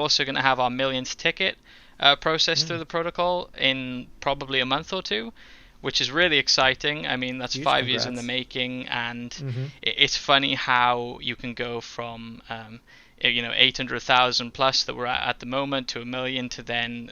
also going to have our millionth ticket processed through the protocol in probably a month or two, which is really exciting. I mean, that's Huge 5 years in the congrats. making, and Mm-hmm. it's funny how you can go from 800,000 plus that we're at the moment to a million to then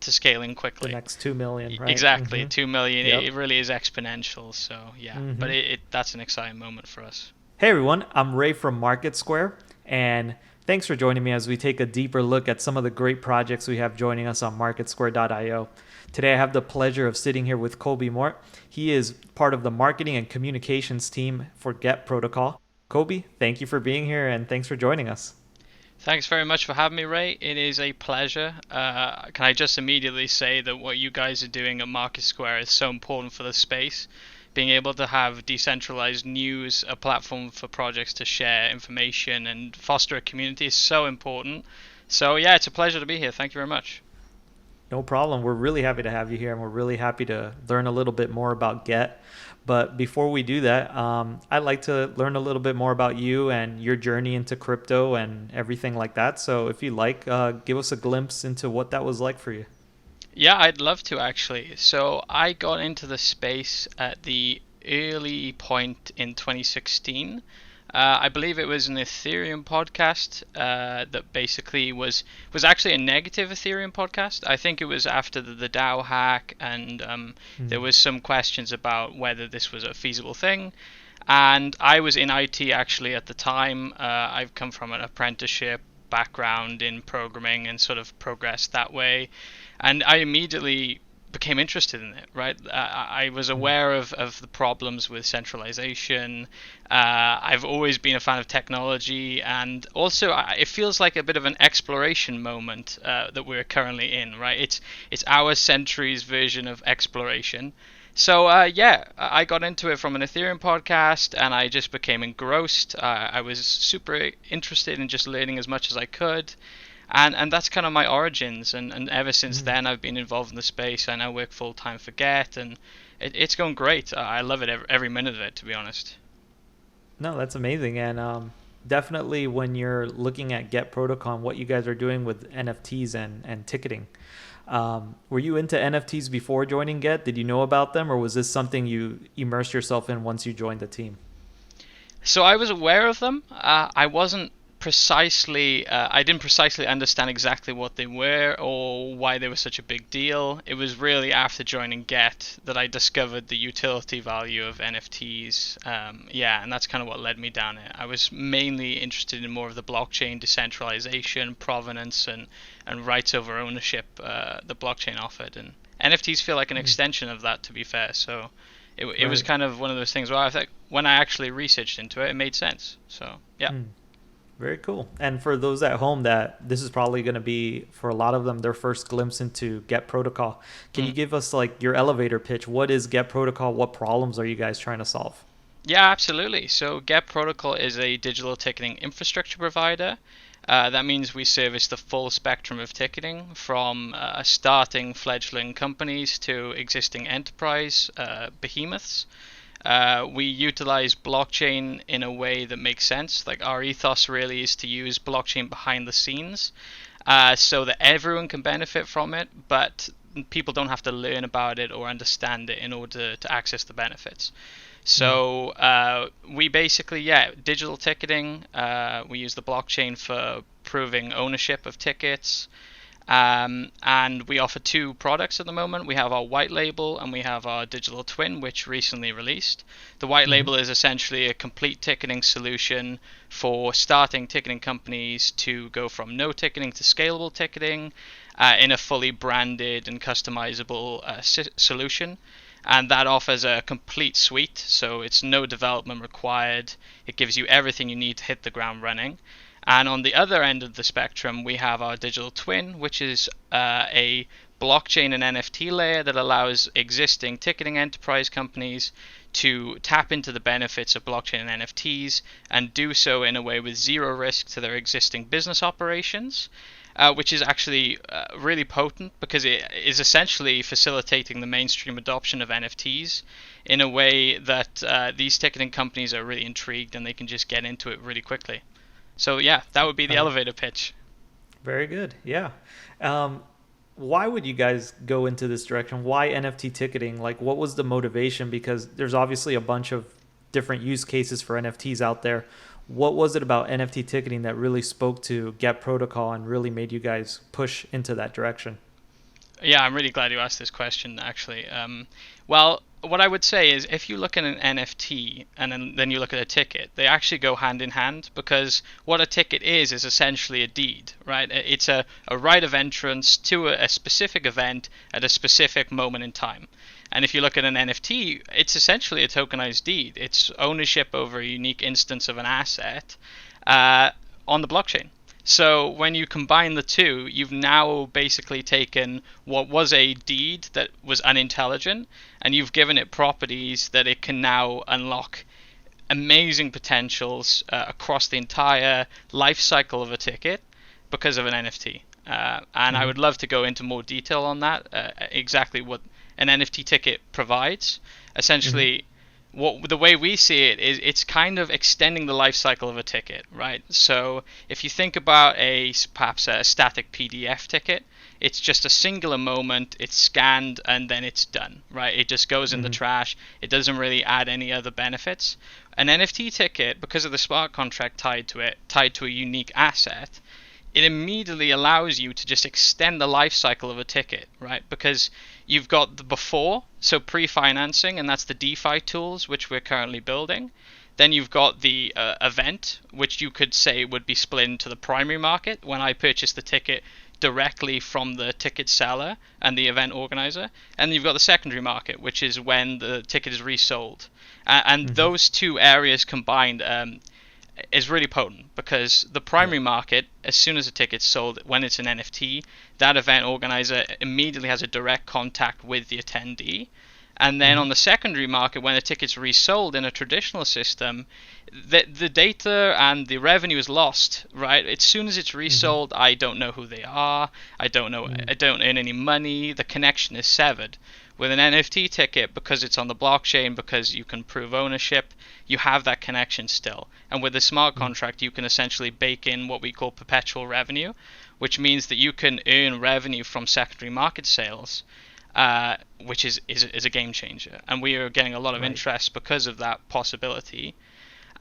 to scaling The quickly. next 2 million, right? Exactly, Mm-hmm. 2 million. Yep. It really is exponential. So yeah, but Mm-hmm. that's an exciting moment for us. Hey everyone, I'm Ray from MarketSquare, and thanks for joining me as we take a deeper look at some of the great projects we have joining us on MarketSquare.io. Today I have the pleasure of sitting here with Colby Mort. He is part of the marketing and communications team for Get Protocol. Colby, thank you for being here and thanks for joining us. Thanks very much for having me, Ray. It is a pleasure. Can I just immediately say that what you guys are doing at Market Square is so important for the space? Being able to have decentralized news, a platform for projects to share information and foster a community is so important. So, yeah, it's a pleasure to be here. Thank you very much. No problem. We're really happy to have you here, and we're really happy to learn a little bit more about Get. But before we do that, I'd like to learn a little bit more about you and your journey into crypto and everything like that. So, if you like, give us a glimpse into what that was like for you. Yeah, I'd love to actually. So I got into the space at the early point in 2016. I believe it was an Ethereum podcast that basically was actually a negative Ethereum podcast. I think it was after the DAO hack, and there Mm. was some questions about whether this was a feasible thing. And I was in IT actually at the time. I've come from an apprenticeship background in programming and sort of progressed that way, and I immediately became interested in it. Right, I was Mm. aware of the problems with centralization. I've always been a fan of technology, and also it feels like a bit of an exploration moment that we're currently in. Right, it's our century's version of exploration. So yeah, I got into it from an Ethereum podcast, and I just became engrossed. I was super interested in just learning as much as I could, and that's kind of my origins. And ever since Mm. then, I've been involved in the space. I now work full time for Get, and it's going great. I love it every minute of it, to be honest. No, that's amazing. And definitely when you're looking at Get Protocol and what you guys are doing with NFTs and ticketing, were you into NFTs before joining Get? Did you know about them, or was this something you immersed yourself in once you joined the team? So I was aware of them. I wasn't precisely, I didn't precisely understand exactly what they were or why they were such a big deal. It was really after joining Get that I discovered the utility value of NFTs. Yeah, and that's kind of what led me down it. I was mainly interested in more of the blockchain decentralization, provenance, and rights over ownership the blockchain offered. And NFTs feel like an Mm. extension of that, to be fair. So it was Right. kind of one of those things where I think when I actually researched into it, it made sense. So yeah. Mm. Very cool. And for those at home, that this is probably going to be for a lot of them their first glimpse into Get Protocol. Can you Mm. give us like your elevator pitch? What is Get Protocol? What problems are you guys trying to solve? Yeah, absolutely. So Get Protocol is a digital ticketing infrastructure provider. That means we service the full spectrum of ticketing from starting fledgling companies to existing enterprise behemoths. We utilize blockchain in a way that makes sense. Like our ethos really is to use blockchain behind the scenes so that everyone can benefit from it, but people don't have to learn about it or understand it in order to access the benefits. Mm. So we basically, yeah, digital ticketing. We use the blockchain for proving ownership of tickets. And we offer two products at the moment. We have our white label and we have our digital twin, which recently released. The white Mm-hmm. label is essentially a complete ticketing solution for starting ticketing companies to go from no ticketing to scalable ticketing in a fully branded and customizable solution. And that offers a complete suite, so it's no development required. It gives you everything you need to hit the ground running. And on the other end of the spectrum, we have our digital twin, which is a blockchain and NFT layer that allows existing ticketing enterprise companies to tap into the benefits of blockchain and NFTs and do so in a way with zero risk to their existing business operations. Which is actually really potent because it is essentially facilitating the mainstream adoption of NFTs in a way that these ticketing companies are really intrigued and they can just get into it really quickly. So yeah, that would be the Right. elevator pitch. Very good. Yeah. Um, why would you guys go into this direction? Why NFT ticketing? Like, what was the motivation? Because there's obviously a bunch of different use cases for NFTs out there. What was it about NFT ticketing that really spoke to Get Protocol and really made you guys push into that direction? Yeah, I'm really glad you asked this question, actually. Well, what I would say is if you look at an NFT and then you look at a ticket, they actually go hand in hand because what a ticket is essentially a deed, right? It's a right of entrance to a specific event at a specific moment in time. And if you look at an NFT, it's essentially a tokenized deed. It's ownership over a unique instance of an asset uh, on the blockchain. So when you combine the two, you've now basically taken what was a deed that was unintelligent and you've given it properties that it can now unlock amazing potentials across the entire life cycle of a ticket because of an NFT. And I Mm-hmm. would love to go into more detail on that, exactly what an NFT ticket provides. Mm-hmm. Essentially, what the way we see it is it's kind of extending the life cycle of a ticket, right? So if you think about perhaps a static PDF ticket, it's just a singular moment, it's scanned and then it's done, right? It just goes in the Mm-hmm. trash. It doesn't really add any other benefits. An NFT ticket, because of the smart contract tied to it, tied to a unique asset, it immediately allows you to just extend the life cycle of a ticket, right? Because you've got the before, so pre-financing, and that's the DeFi tools which we're currently building. Then you've got the event, which you could say would be split into the primary market when I purchase the ticket directly from the ticket seller and the event organizer. And you've got the secondary market, which is when the ticket is resold. And Mm-hmm. those two areas combined is really potent because the Yeah. primary market, as soon as a ticket's sold, when it's an NFT, that event organizer immediately has a direct contact with the attendee. And then Mm-hmm. on the secondary market, when the ticket's resold in a traditional system, the data and the revenue is lost, right? As soon as it's Mm-hmm. resold, I don't know who they are. Mm-hmm. I don't earn any money. The connection is severed. With an NFT ticket, because it's on the blockchain, because you can prove ownership, you have that connection still. And with the smart contract, you can essentially bake in what we call perpetual revenue, which means that you can earn revenue from secondary market sales, which is a game changer. And we are getting a lot of Right. interest because of that possibility.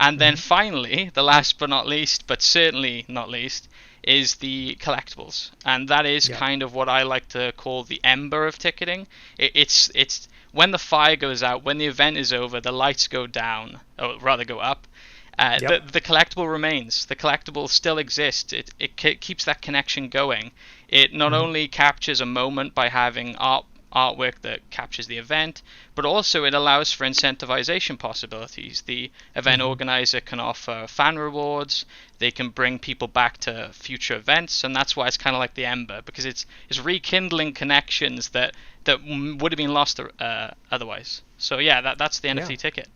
And then Mm-hmm. finally, the last but not least, but certainly not least, is the collectibles. And that is Yeah. kind of what I like to call the ember of ticketing. It's when the fire goes out, when the event is over, the lights go down, or rather go up. Yep. The collectible remains. The collectible still exists. It keeps that connection going. It not Mm-hmm. only captures a moment by having artwork that captures the event, but also it allows for incentivization possibilities. The event Mm-hmm. organizer can offer fan rewards, they can bring people back to future events, and that's why it's kind of like the ember, because it's rekindling connections that would have been lost otherwise. So yeah, that's the Yeah. NFT ticket.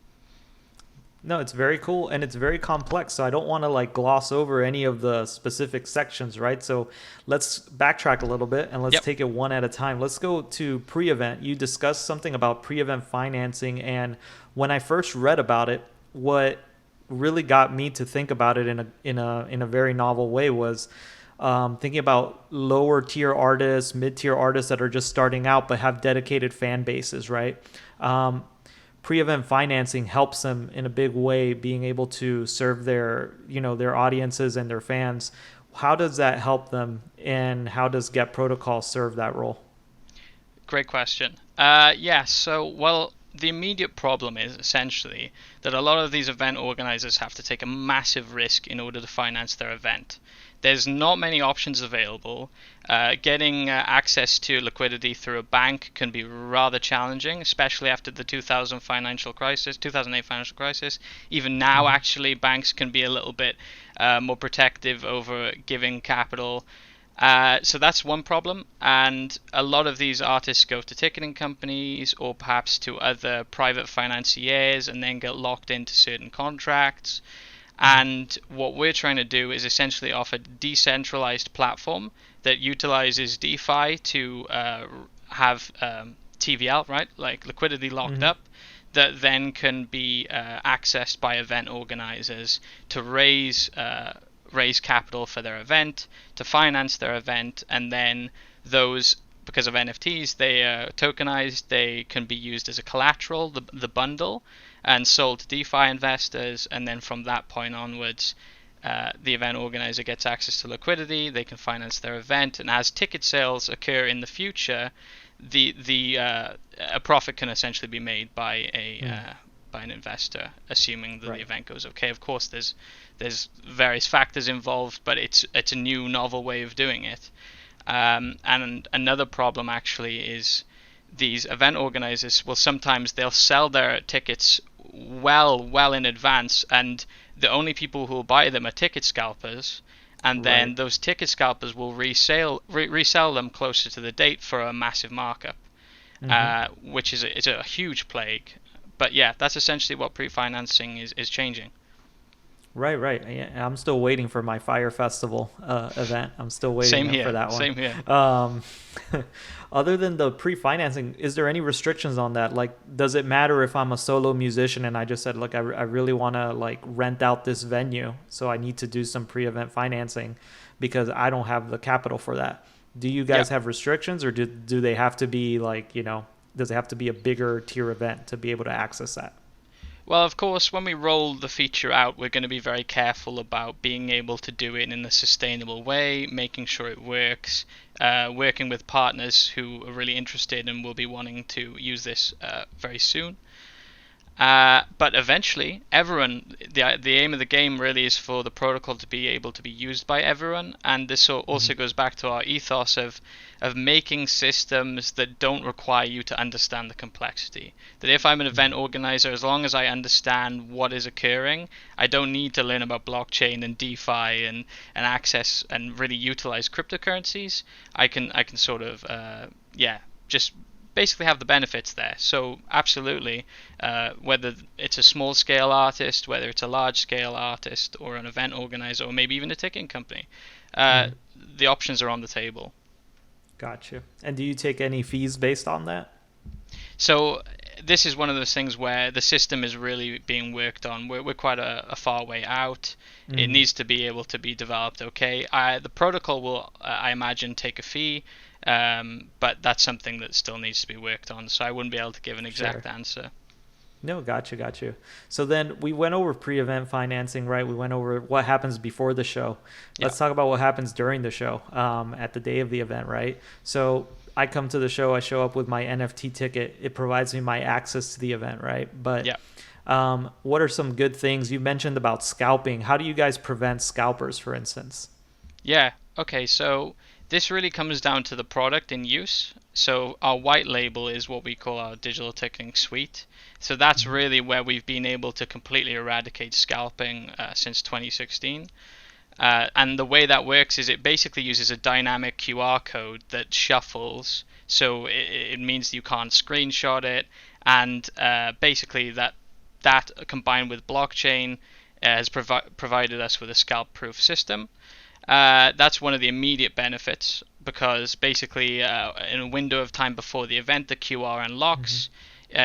No, it's very cool and it's very complex. So I don't want to like gloss over any of the specific sections, right? So let's backtrack a little bit and let's Yep. take it one at a time. Let's go to pre-event. You discussed something about pre-event financing, and when I first read about it, what really got me to think about it in a very novel way was thinking about lower tier artists, mid tier artists that are just starting out but have dedicated fan bases, right? Um, Pre-event financing helps them in a big way being able to serve their audiences and their fans. How does that help them, and how does Get Protocol serve that role? Great question. Yeah, so, well, the immediate problem is essentially that a lot of these event organizers have to take a massive risk in order to finance their event. There's not many options available. Getting access to liquidity through a bank can be rather challenging, especially after the 2008 financial crisis. Even now, Mm-hmm. actually, banks can be a little bit more protective over giving capital. So that's one problem, and a lot of these artists go to ticketing companies or perhaps to other private financiers and then get locked into certain contracts. And what we're trying to do is essentially offer a decentralized platform that utilizes DeFi to have TVL, right, like liquidity locked Mm-hmm. up, that then can be accessed by event organizers to raise raise capital for their event, to finance their event, and then those, because of NFTs, they are tokenized, they can be used as a collateral, the bundle, and sold to DeFi investors, and then from that point onwards, the event organizer gets access to liquidity, they can finance their event, and as ticket sales occur in the future, a profit can essentially be made by by an investor, assuming that the event goes okay. Of course, there's various factors involved, but it's a new, novel way of doing it. And another problem actually is these event organizers will sometimes they'll sell their tickets well in advance, and the only people who will buy them are ticket scalpers, and then those ticket scalpers will resell them closer to the date for a massive markup, which is a huge plague. But yeah, that's essentially what pre-financing is changing. Right. Yeah, I'm still waiting for my Fire Festival event. I'm still waiting for that one. Same here. Other than the pre-financing, is there any restrictions on that? Like, does it matter if I'm a solo musician and I just said, look, I really want to like rent out this venue, so I need to do some pre-event financing because I don't have the capital for that. Do you guys have restrictions, or do they have to be like, does it have to be a bigger tier event to be able to access that? Well, of course, when we roll the feature out, we're going to be very careful about being able to do it in a sustainable way, making sure it works, working with partners who are really interested and will be wanting to use this very soon. But eventually, everyone, the aim of the game really is for the protocol to be able to be used by everyone, and this also goes back to our ethos of making systems that don't require you to understand the complexity. That if I'm an event organizer, as long as I understand what is occurring, I don't need to learn about blockchain and DeFi and access and really utilize cryptocurrencies. I can sort of just basically have the benefits there. So absolutely, whether it's a small scale artist, whether it's a large scale artist, or an event organizer, or maybe even a ticketing company, the options are on the table. Gotcha. And do you take any fees based on that? So this is one of those things where the system is really being worked on. We're quite a far way out. It needs to be able to be developed okay. The protocol will, I imagine, take a fee, but that's something that still needs to be worked on. So I wouldn't be able to give an exact answer. No, got you. So then we went over pre-event financing, right? We went over what happens before the show. Let's talk about what happens during the show, at the day of the event, right? So I come to the show, I show up with my NFT ticket. It provides me my access to the event, right? But what are some good things? You mentioned about scalping. How do you guys prevent scalpers, for instance? Yeah, okay, so this really comes down to the product in use. So our white label is what we call our digital ticketing suite. So that's really where we've been able to completely eradicate scalping since 2016. And the way that works is it basically uses a dynamic QR code that shuffles. So it means you can't screenshot it. And basically that combined with blockchain has provided us with a scalp-proof system. That's one of the immediate benefits, because basically in a window of time before the event, the QR unlocks.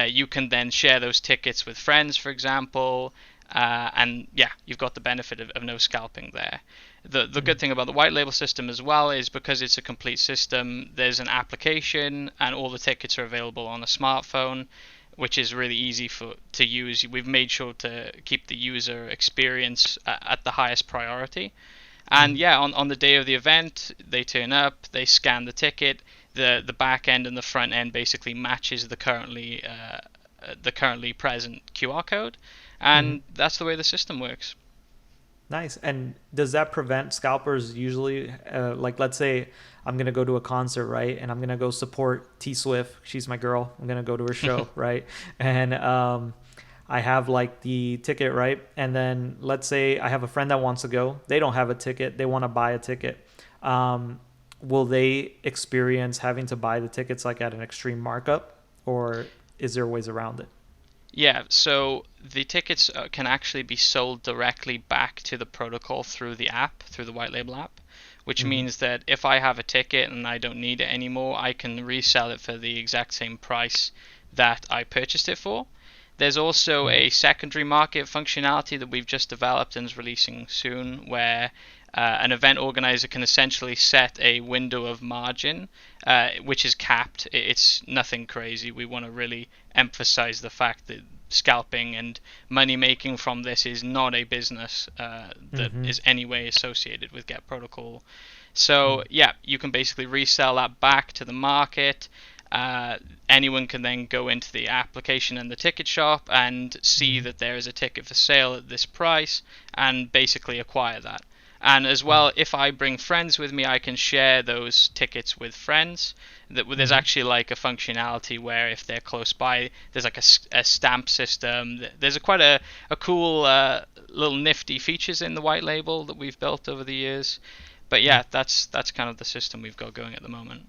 You can then share those tickets with friends, for example, and you've got the benefit of no scalping there. The good thing about the white label system as well is because it's a complete system, there's an application and all the tickets are available on a smartphone, which is really easy to use. We've made sure to keep the user experience at the highest priority. And on the day of the event, they turn up, they scan the ticket, the back end and the front end basically matches the currently present QR code, and that's the way the system works. Nice. And does that prevent scalpers usually? Like, let's say I'm gonna go to a concert, right, and I'm gonna go support T Swift. She's my girl. I'm gonna go to her show, right, and I have like the ticket, right? And then let's say I have a friend that wants to go. They don't have a ticket. They want to buy a ticket. Will they experience having to buy the tickets like at an extreme markup, or is there ways around it? Yeah, so the tickets can actually be sold directly back to the protocol through the app, through the white label app, which means that if I have a ticket and I don't need it anymore, I can resell it for the exact same price that I purchased it for. There's also a secondary market functionality that we've just developed and is releasing soon, where an event organizer can essentially set a window of margin, which is capped. It's nothing crazy. We want to really emphasize the fact that scalping and money making from this is not a business that is any way associated with Get Protocol. So yeah, you can basically resell that back to the market. Anyone can then go into the application and the ticket shop and see that there is a ticket for sale at this price and basically acquire that. And as well, if I bring friends with me, I can share those tickets with friends. There's actually like a functionality where if they're close by, there's like a stamp system. There's quite a cool little nifty features in the white label that we've built over the years. But yeah, that's kind of the system we've got going at the moment.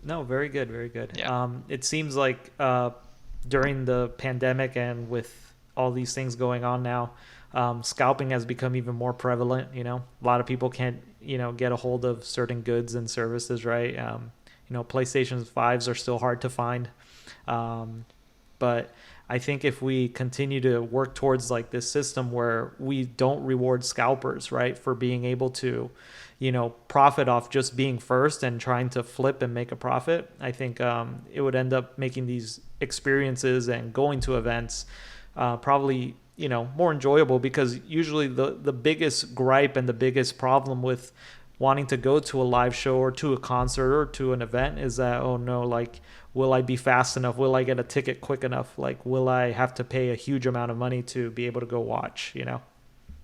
No, very good, very good. Yeah. It seems like during the pandemic and with all these things going on now, scalping has become even more prevalent. You know, a lot of people can't, get a hold of certain goods and services, right? PlayStation 5s are still hard to find. But I think if we continue to work towards like this system where we don't reward scalpers, right, for being able to, profit off just being first and trying to flip and make a profit, I think it would end up making these experiences and going to events probably, more enjoyable, because usually the biggest gripe and the biggest problem with wanting to go to a live show or to a concert or to an event is that, oh no, like, will I be fast enough? Will I get a ticket quick enough? Like, will I have to pay a huge amount of money to be able to go watch,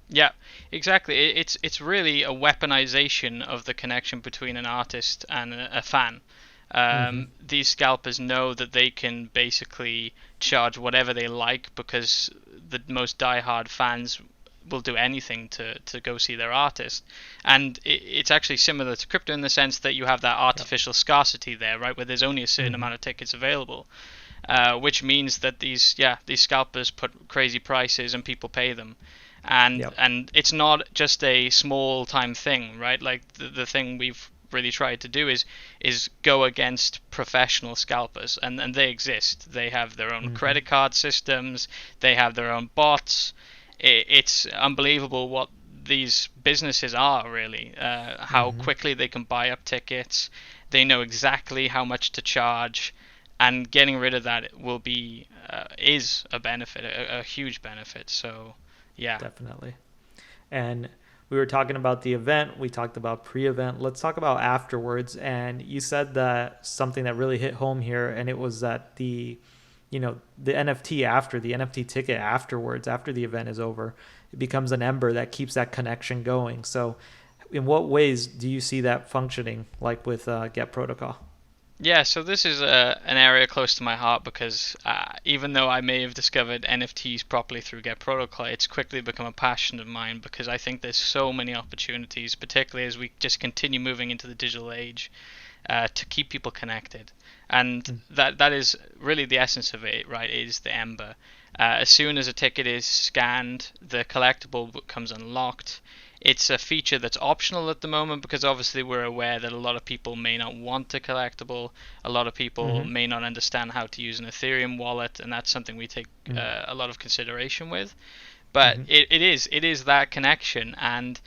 Yeah, exactly. It's really a weaponization of the connection between an artist and a fan. These scalpers know that they can basically charge whatever they like because the most diehard fans will do anything to go see their artist. And it's actually similar to crypto in the sense that you have that artificial scarcity there, right, where there's only a certain amount of tickets available, which means that these scalpers put crazy prices and people pay them. And it's not just a small time thing, right? Like the thing we've really tried to do is go against professional scalpers, and they exist. They have their own credit card systems, they have their own bots. It's unbelievable what these businesses are, really, how quickly they can buy up tickets. They know exactly how much to charge, and getting rid of that will be is a benefit, a huge benefit. So yeah, definitely. And we were talking about the event, we talked about pre-event. Let's talk about afterwards. And you said that something that really hit home here, and it was that the NFT ticket afterwards, after the event is over, it becomes an ember that keeps that connection going. So in what ways do you see that functioning, like with Get Protocol? Yeah, so this is an area close to my heart because even though I may have discovered NFTs properly through Get Protocol, it's quickly become a passion of mine because I think there's so many opportunities, particularly as we just continue moving into the digital age, to keep people connected. And that is really the essence of it, right? It is the ember. As soon as a ticket is scanned, the collectible becomes unlocked. It's a feature that's optional at the moment because obviously we're aware that a lot of people may not want a collectible. A lot of people may not understand how to use an Ethereum wallet, and that's something we take a lot of consideration with. But it is that connection, and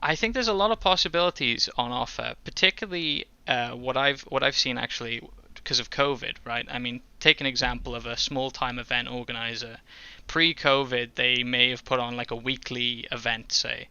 I think there's a lot of possibilities on offer, particularly what I've seen actually because of COVID, right? I mean, take an example of a small-time event organizer. Pre-COVID, they may have put on like a weekly event, say.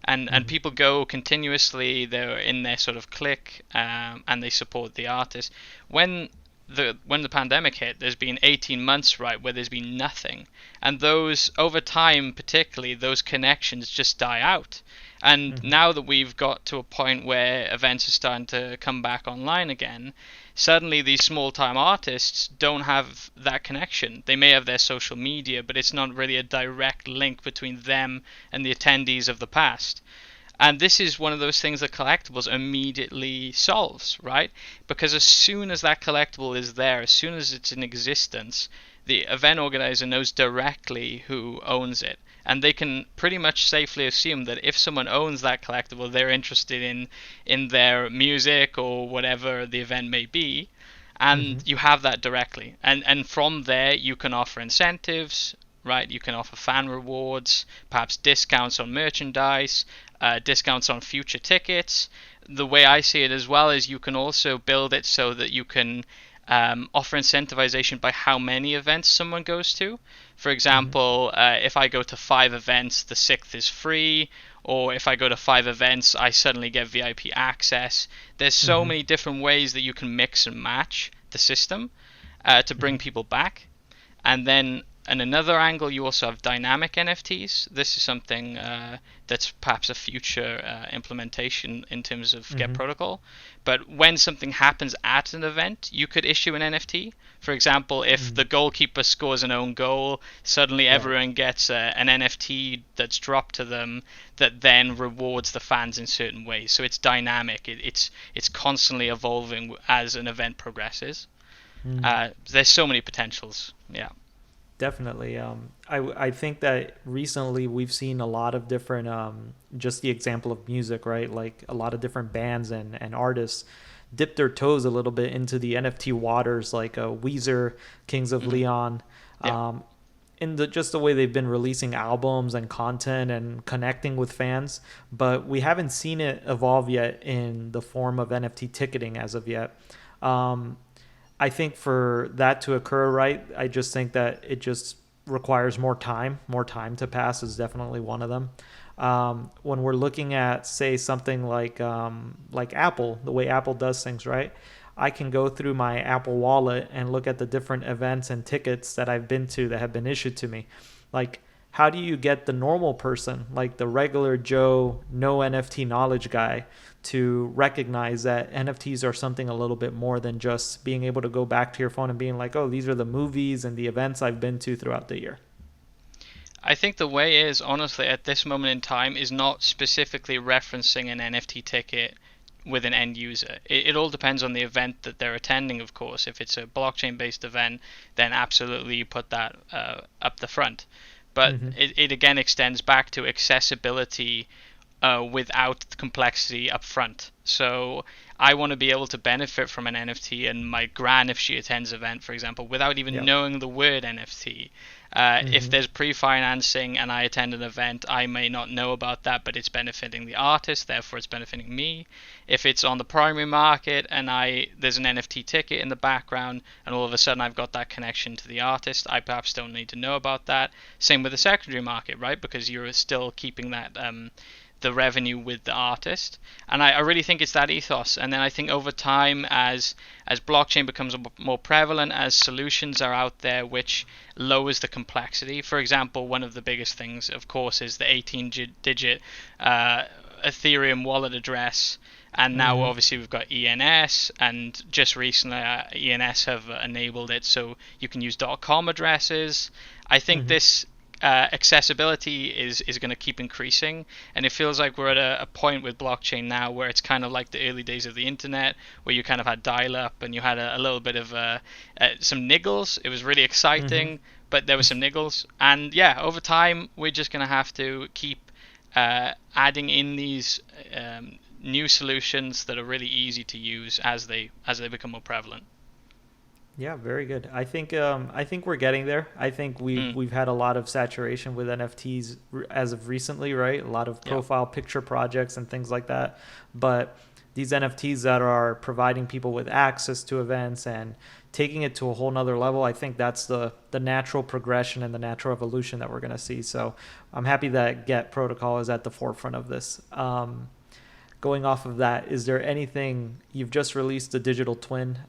And people go continuously. They're in their sort of clique, and they support the artist. When the pandemic hit, there's been 18 months, right, where there's been nothing, and those over time, particularly, those connections just die out. And now that we've got to a point where events are starting to come back online again, suddenly these small-time artists don't have that connection. They may have their social media, but it's not really a direct link between them and the attendees of the past. And this is one of those things that collectibles immediately solves, right? Because as soon as that collectible is there, as soon as it's in existence, the event organizer knows directly who owns it. And they can pretty much safely assume that if someone owns that collectible, they're interested in their music or whatever the event may be, and you have that directly. And from there, you can offer incentives, right? You can offer fan rewards, perhaps discounts on merchandise, discounts on future tickets. The way I see it as well is you can also build it so that you can offer incentivization by how many events someone goes to. For example, if I go to 5 events, the sixth is free, or if I go to 5 events, I suddenly get VIP access. There's so many different ways that you can mix and match the system to bring people back. And then in another angle, you also have dynamic NFTs. This is something that's perhaps a future implementation in terms of Get Protocol. But when something happens at an event, you could issue an NFT. For example, if the goalkeeper scores an own goal, suddenly everyone gets an NFT that's dropped to them that then rewards the fans in certain ways. So it's dynamic. It's constantly evolving as an event progresses. There's so many potentials. Yeah. Definitely. I think that recently we've seen a lot of different, just the example of music, right? Like a lot of different bands and artists dip their toes a little bit into the NFT waters, like Weezer, Kings of Leon, in just the way they've been releasing albums and content and connecting with fans. But we haven't seen it evolve yet in the form of NFT ticketing as of yet. I think for that to occur, right, I just think that it just requires more time. More time to pass is definitely one of them. When we're looking at, say, something like Apple, the way Apple does things, right? I can go through my Apple Wallet and look at the different events and tickets that I've been to that have been issued to me. Like, how do you get the normal person, like the regular Joe, no NFT knowledge guy, to recognize that NFTs are something a little bit more than just being able to go back to your phone and being like, oh, these are the movies and the events I've been to throughout the year? I think the way is, honestly, at this moment in time, is not specifically referencing an NFT ticket with an end user. It all depends on the event that they're attending, of course. If it's a blockchain-based event, then absolutely you put that up the front. But it again extends back to accessibility without the complexity up front. So I want to be able to benefit from an NFT, and my gran, if she attends an event, for example, without even knowing the word NFT. If there's pre-financing and I attend an event, I may not know about that, but it's benefiting the artist, therefore it's benefiting me. If it's on the primary market and there's an NFT ticket in the background, and all of a sudden I've got that connection to the artist, I perhaps don't need to know about that. Same with the secondary market, right? Because you're still keeping that the revenue with the artist. And I really think it's that ethos. And then I think over time, as blockchain becomes more prevalent, as solutions are out there which lowers the complexity. For example, one of the biggest things, of course, is the 18-digit Ethereum wallet address. And now obviously we've got ENS, and just recently ENS have enabled it so you can use .com addresses. I think this accessibility is going to keep increasing, and it feels like we're at a point with blockchain now where it's kind of like the early days of the internet, where you kind of had dial-up and you had a little bit of some niggles. It was really exciting, but there were some niggles, and over time we're just going to have to keep adding in these new solutions that are really easy to use as they become more prevalent. Yeah, very good. I think we're getting there. I think we've had a lot of saturation with NFTs as of recently, right? A lot of profile picture projects and things like that. But these NFTs that are providing people with access to events and taking it to a whole nother level, I think that's the natural progression and the natural evolution that we're going to see. So I'm happy that Get Protocol is at the forefront of this. Going off of that, is there anything, you've just released a digital twin.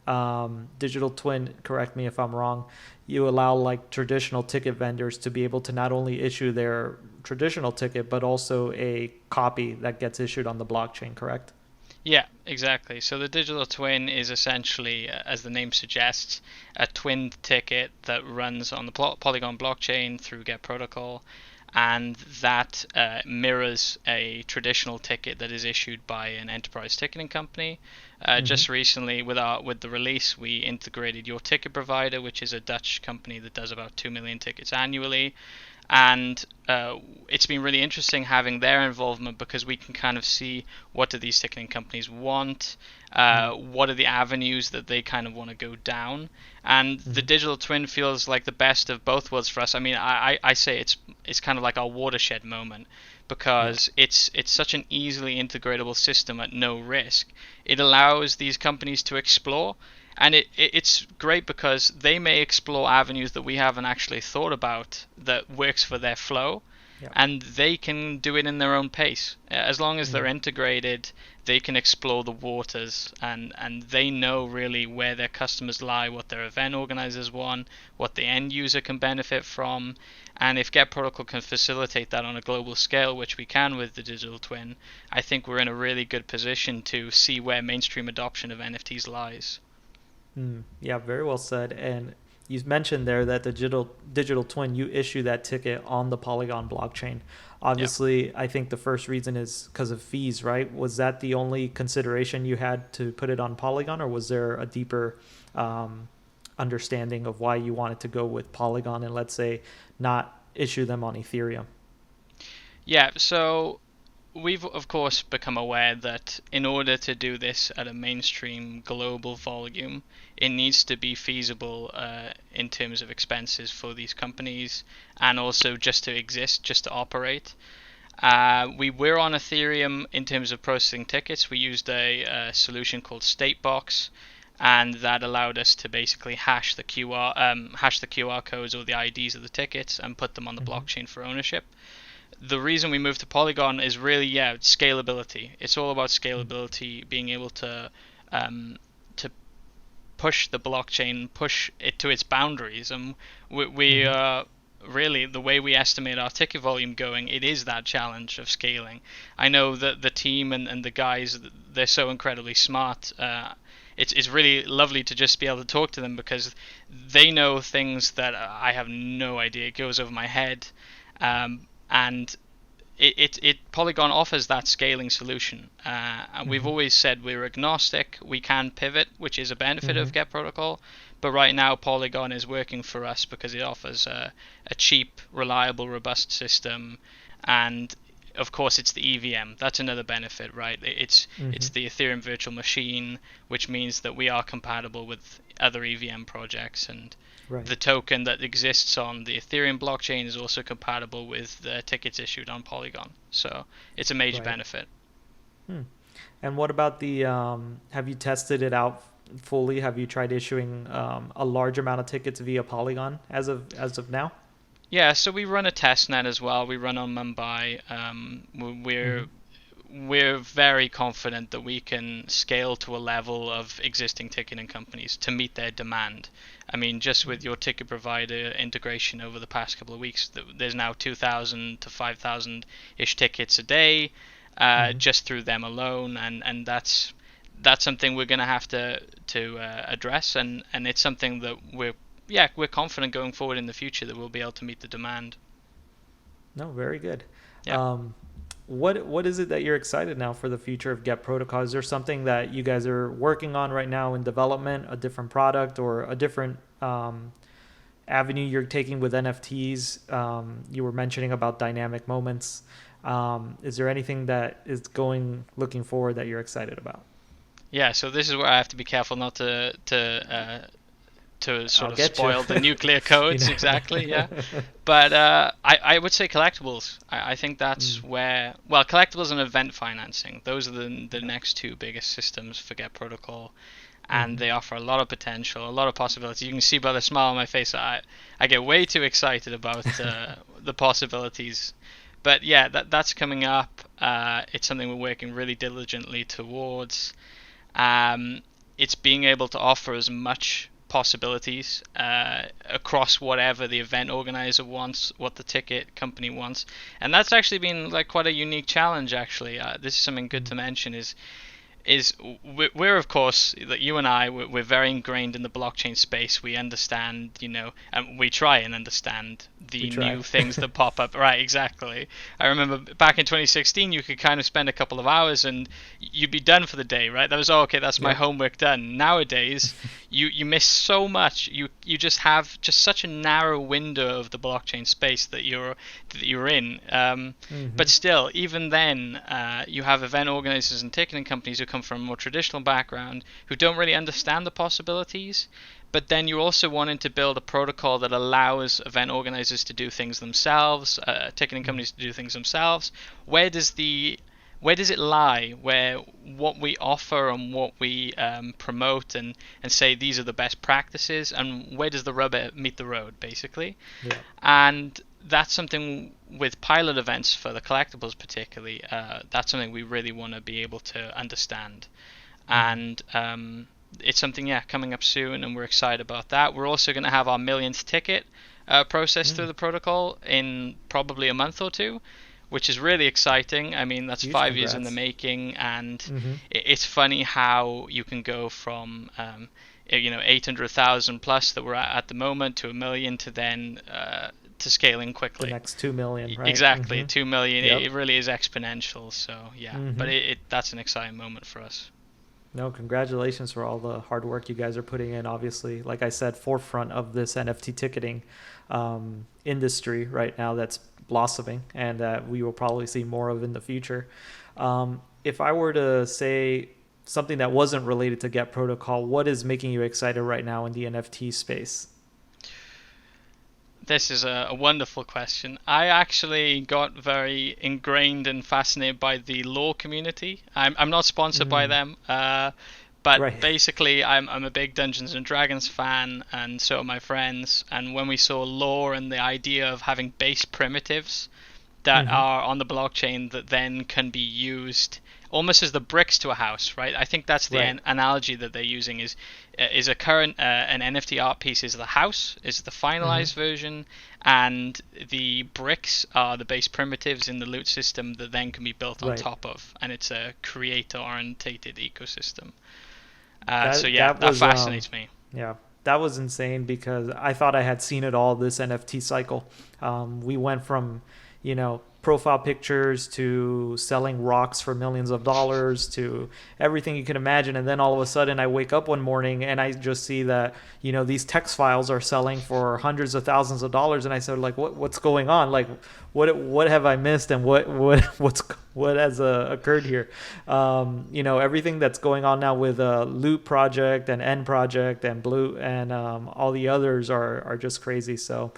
Digital twin, correct me if I'm wrong, you allow like traditional ticket vendors to be able to not only issue their traditional ticket, but also a copy that gets issued on the blockchain, correct? Yeah, exactly. So the digital twin is essentially, as the name suggests, a twin ticket that runs on the Polygon blockchain through Get Protocol. And that mirrors a traditional ticket that is issued by an enterprise ticketing company. Just recently, with the release, we integrated Your Ticket Provider, which is a Dutch company that does about 2 million tickets annually. And it's been really interesting having their involvement, because we can kind of see what do these ticketing companies want, what are the avenues that they kind of want to go down. And the digital twin feels like the best of both worlds for us. I mean, I say it's kind of like our watershed moment, because it's such an easily integratable system at no risk. It allows these companies to explore, and it's great because they may explore avenues that we haven't actually thought about that works for their flow, and they can do it in their own pace. As long as they're integrated, they can explore the waters, and they know really where their customers lie, what their event organizers want, what the end user can benefit from. And if Get Protocol can facilitate that on a global scale, which we can with the digital twin, I think we're in a really good position to see where mainstream adoption of NFTs lies. Yeah, very well said. And you mentioned there that the digital twin, you issue that ticket on the Polygon blockchain. Obviously, I think the first reason is because of fees, right? Was that the only consideration you had to put it on Polygon, or was there a deeper understanding of why you wanted to go with Polygon and, let's say, not issue them on Ethereum? Yeah, so we've of course become aware that in order to do this at a mainstream global volume, it needs to be feasible in terms of expenses for these companies, and also just to exist, just to operate. We were on Ethereum in terms of processing tickets. We used a solution called Statebox, and that allowed us to basically hash the QR codes or the IDs of the tickets and put them on the blockchain for ownership. The reason we moved to Polygon is really, scalability. It's all about scalability, being able to push the blockchain, push it to its boundaries. And we really, the way we estimate our ticket volume going, it is that challenge of scaling. I know that the team and the guys, they're so incredibly smart. It's really lovely to just be able to talk to them, because they know things that I have no idea. It goes over my head. And Polygon offers that scaling solution. And we've always said we're agnostic. We can pivot, which is a benefit of Get Protocol. But right now, Polygon is working for us because it offers a cheap, reliable, robust system. And of course, it's the EVM. That's another benefit, right? It's the Ethereum virtual machine, which means that we are compatible with other EVM projects, and the token that exists on the Ethereum blockchain is also compatible with the tickets issued on Polygon. So it's a major benefit. And what about the, have you tested it out fully? Have you tried issuing a large amount of tickets via Polygon as of now? Yeah, so we run a test net as well. We run on Mumbai. We're very confident that we can scale to a level of existing ticketing companies to meet their demand. I mean, just with your ticket provider integration over the past couple of weeks, there's now 2,000 to 5,000-ish tickets a day just through them alone, and that's something we're going to have to address, and it's something that we're confident going forward in the future that we'll be able to meet the demand. No, very good. Yeah. What is it that you're excited now for the future of Get Protocol? Is there something that you guys are working on right now in development, a different product or a different avenue you're taking with NFTs? You were mentioning about dynamic moments. Is there anything that is looking forward that you're excited about? Yeah, so this is where I have to be careful not to sort of spoil the nuclear codes. Exactly, yeah. But I would say collectibles. I think that's where, collectibles and event financing, those are the next two biggest systems for Get Protocol, and they offer a lot of potential, a lot of possibilities. You can see by the smile on my face, I get way too excited about the possibilities. But yeah, that's coming up. It's something we're working really diligently towards. It's being able to offer as much possibilities across whatever the event organizer wants, what the ticket company wants, and that's actually been like quite a unique challenge. Actually, this is something good to mention. We're of course, that you and I, we're very ingrained in the blockchain space. We understand, and we try and understand the new things that pop up. Right, exactly. I remember back in 2016, you could kind of spend a couple of hours and you'd be done for the day, right? That was, okay, that's my homework done. Nowadays, you miss so much. You just have just such a narrow window of the blockchain space that you're in. But still, even then, you have event organizers and ticketing companies who come from a more traditional background who don't really understand the possibilities. But then you're also wanting to build a protocol that allows event organizers to do things themselves, ticketing companies to do things themselves. Where does it lie where what we offer and what we promote and say these are the best practices, and where does the rubber meet the road, basically? Yeah. And that's something with pilot events for the collectibles particularly, that's something we really want to be able to understand. And it's something, coming up soon, and we're excited about that. We're also going to have our millionth ticket processed through the protocol in probably a month or two, which is really exciting. I mean, that's Huge 5 years in the congrats. making, and it's funny how you can go from 800,000 plus that we're at the moment to 1 million to then to scaling quickly. The next 2 million, right? Exactly, 2 million. Yep. It really is exponential. So but that's an exciting moment for us. No, congratulations for all the hard work you guys are putting in. Obviously, like I said, forefront of this NFT ticketing industry right now that's blossoming, and that we will probably see more of in the future. If I were to say something that wasn't related to Get Protocol, what is making you excited right now in the NFT space? This is a wonderful question. I actually got very ingrained and fascinated by the law community. I'm not sponsored by them, but Right. basically I'm a big Dungeons and Dragons fan, and so are my friends. And when we saw law and the idea of having base primitives that are on the blockchain that then can be used almost as the bricks to a house, right? I think that's the Right. analogy that they're using is a current an NFT art piece is the house, is the finalized version, and the bricks are the base primitives in the loot system that then can be built on Right. top of, and it's a creator-orientated ecosystem. That That was fascinates me. Yeah, that was insane because I thought I had seen it all this NFT cycle. We went from, profile pictures to selling rocks for millions of dollars to everything you can imagine. And then all of a sudden I wake up one morning and I just see that, these text files are selling for hundreds of thousands of dollars. And I said, like, what's going on? Like, what have I missed, and what has occurred here? Everything that's going on now with Loot Project and End Project and Blue and all the others are just crazy. So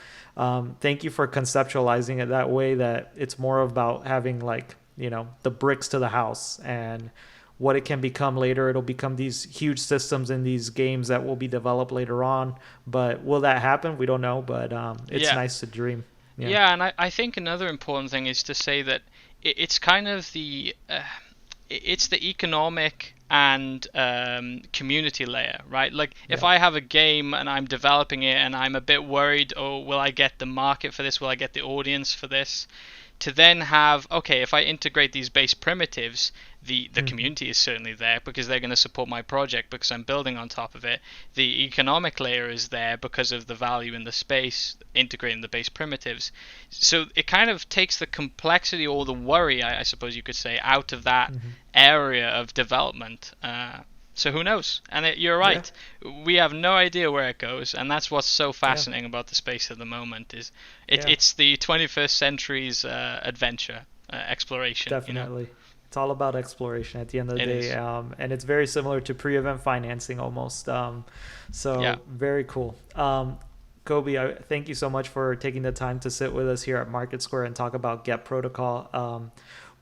thank you for conceptualizing it that way, that it's more about having the bricks to the house and what it can become later. It'll become these huge systems in these games that will be developed later on. But will that happen? We don't know. But it's nice to dream. Yeah, and I think another important thing is to say that it's kind of it's the economic and community layer, right? Like if I have a game and I'm developing it and I'm a bit worried, oh, will I get the market for this? Will I get the audience for this? To then have, okay, if I integrate these base primitives, the community is certainly there because they're going to support my project because I'm building on top of it. The economic layer is there because of the value in the space, integrating the base primitives. So it kind of takes the complexity or the worry, I suppose you could say, out of that area of development. So who knows? And you're right. Yeah. We have no idea where it goes, and that's what's so fascinating about the space at the moment. Is it's the 21st century's adventure, exploration. Definitely. It's all about exploration at the end of the day. And it's very similar to pre-event financing almost. Very cool. Colby, thank you so much for taking the time to sit with us here at MarketSquare and talk about Get Protocol.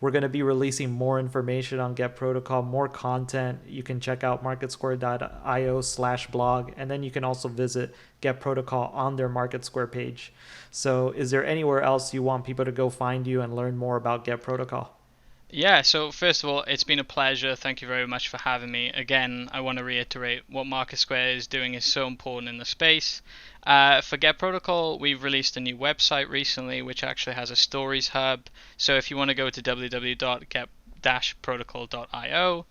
We're going to be releasing more information on Get Protocol, more content. You can check out marketsquare.io/blog, and then you can also visit Get Protocol on their MarketSquare page. So is there anywhere else you want people to go find you and learn more about Get Protocol? Yeah, so first of all, it's been a pleasure. Thank you very much for having me. Again, I want to reiterate what MarketSquare is doing is so important in the space. For Get Protocol, we've released a new website recently, which actually has a stories hub. So if you want to go to www.get-protocol.io,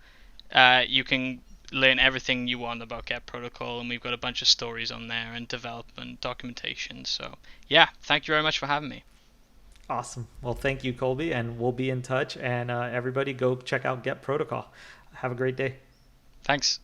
you can learn everything you want about Get Protocol, and we've got a bunch of stories on there and development documentation. So yeah, thank you very much for having me. Awesome. Well, thank you, Colby, and we'll be in touch. And everybody go check out Get Protocol. Have a great day. Thanks.